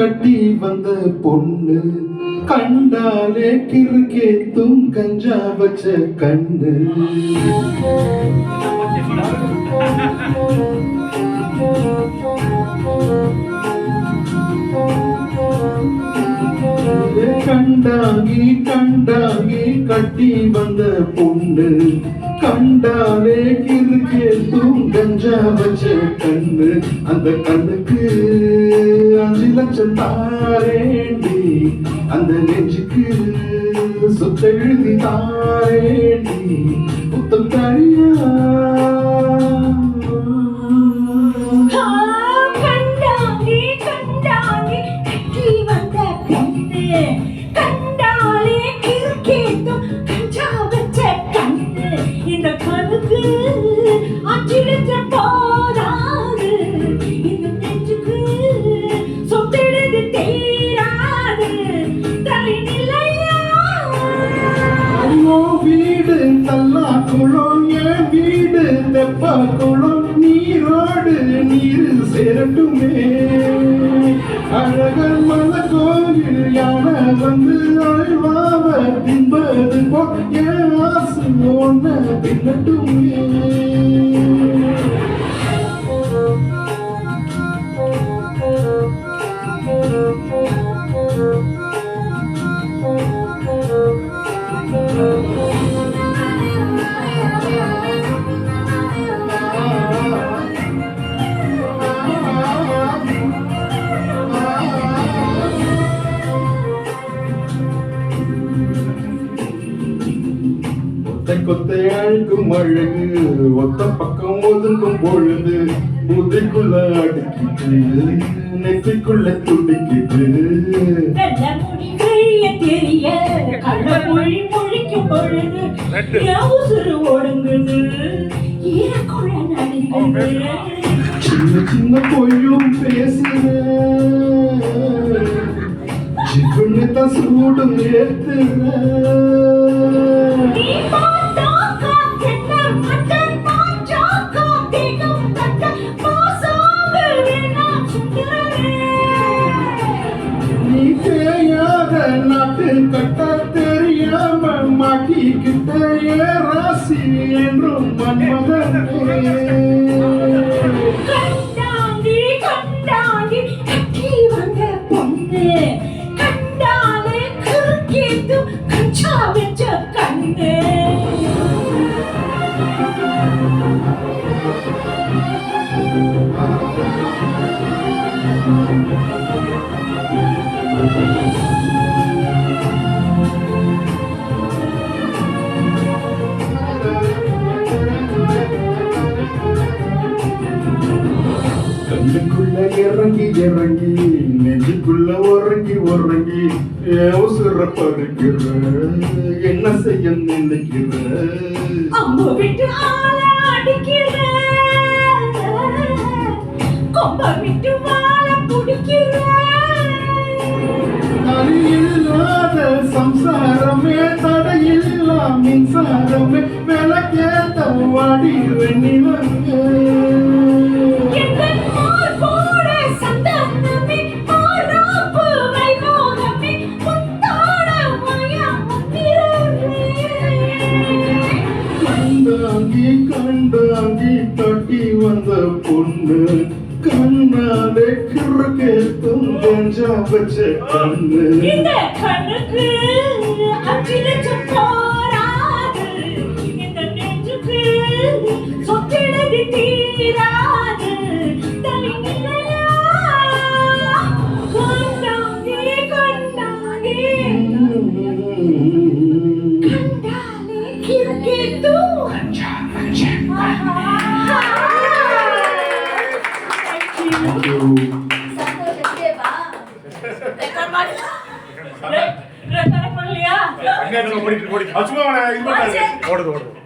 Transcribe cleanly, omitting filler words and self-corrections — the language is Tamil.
கட்டி வந்த பொண்ணு கண்டாலே கிறுக்கேத்தும் கஞ்சா வச்ச கண்ணு கண்டாங்கி கண்டாங்கி கட்டி வந்த பொண்ணு கண்டாலே கிறுக்கேத்தும் கஞ்சா வச்ச கண்ணு அந்த கண்ணுக்கு 5 லட்சம் தாரேண்டி அந்த நெஞ்சுக்கு சொத்தெழுதி தாரேண்டி புத்தம் தனியா வீடு தல்லா குளம் என் வீடு தெப்ப குளம் நீரோடு நீர் சேரட்டுமே அழகர் மல கோயில் யானை வந்து அழ்வாவ தின்பது போ என் ஆசு ஒன்ன தின்னட்டுமே கொத்தை அழுக்கும் அழகு ஒத்த பக்கம் ஒதுங்கும் பொழுது முதைக்குள்ள அடிக்கிட்டு நெத்திக்குள்ள துடிக்கிட்டு சின்ன சின்ன பொய்யும் பேசுற ஜிவனத்தான் சூடும் ஏத்துற நாட்டு கட்ட தெரியாம மாட்டிக்கிட்ட ராசி என்றும் மன்மதனே கண்டாண்டி கண்டாண்டி கட்டி வந்த பொண்ணு கண்டாலே கிறுக்கேத்து கஞ்சா வச்ச கண்ணு கண்ணுக்குள்ள இறங்கி இறங்கி நெஞ்சுக்குள்ள உறங்கி உறங்கி உசுர பறிக்கிற என்ன செய்ய நினைக்கிற அம்மா விட்டு ஆள அடிக்கிற கொம்ப விட்டு வாழ குடிக்கிற தடையில்லாத சம்சாரமே தடையில்லா மின்சாரமே விளக்கேத்த வாடி வெண்ணிலங்க கண்டாங்கி தட்டி வந்த பொண்ணு கண்ணாலே கிறுக்கேத்தும் கஞ்சா வச்ச கண்ணு இந்த கண்ணுக்கு 5 லட்சம் போராது இந்த நெஞ்சுக்கு சொத்தெழுதி தீராது தனிமையா கண்டாங்கி கண்டாங்கி கண்டாலே கிறுக்கேத்தும் கஞ்சா வச்ச ஓடுது